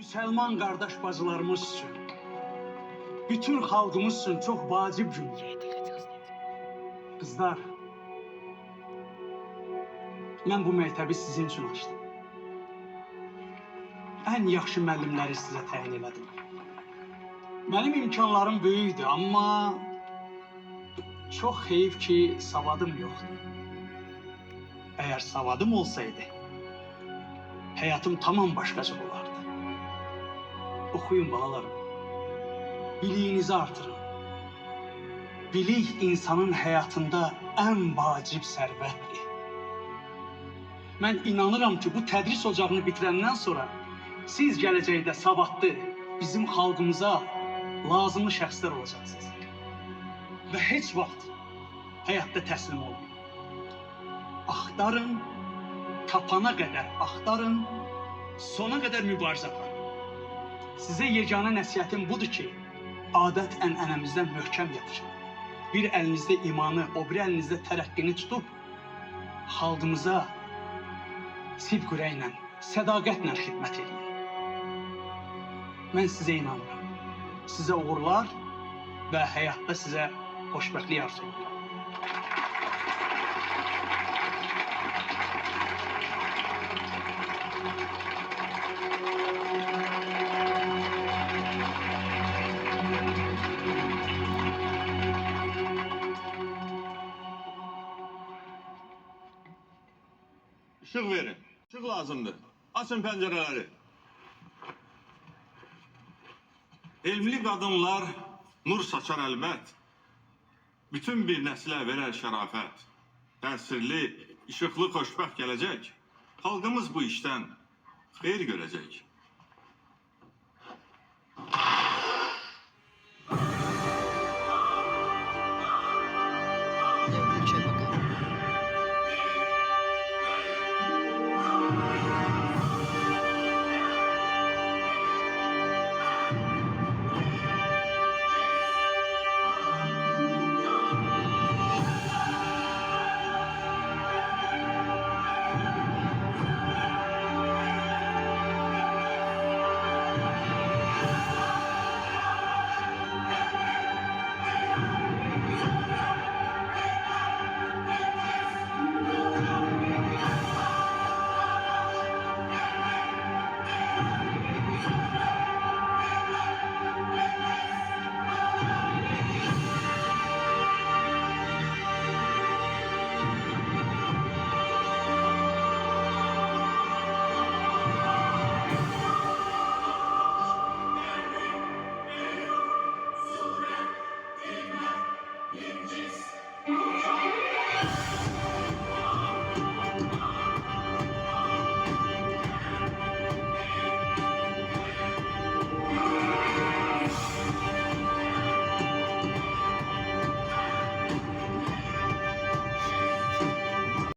Müslüman kardeş bacılarımız için, bütün halkımız için çok vacip gün. Kızlar, ben bu mektebi sizin için açtım. En yaxşı müəllimləri sizə təyin elədim. Benim imkanlarım böyükdü, amma çok heyif ki savadım yoktu. Eğer savadım olsaydı, hayatım tamam başqaca olardı. Okuyun balalarım. Biliyinizi artırın. Bilik insanın hayatında en vacib sərvətdir. Mən inanıram ki, bu tədris ocağını bitirəndən sonra siz gələcəkdə savadlı bizim xalqımıza lazımlı şəxslər olacaqsınız. Və heç vaxt həyatda təslim olmayın. Axtarın, tapana qədər axtarın, sona qədər mübarizə aparın. Sizə yeganə nəsihətim budur ki, adət-ənənəmizdən möhkəm yapışın. Bir əlinizdə imanı, o bir əlinizdə tərəqqini tutub, xalqımıza sidq ürəklə, sədaqətlə xidmət edin. Mən sizə inanıram. Sizə uğurlar və həyatda sizə xoşbəxtlik arzulayıram. Işık verin. Işık lazımdır. Açın pencereleri. Elmli kadınlar nur saçar elbet. Bütün bir nesle verer şərafət. Təsirli, işıqlı, xoşbəxt gələcək. Xalqımız bu işten xeyir görecek.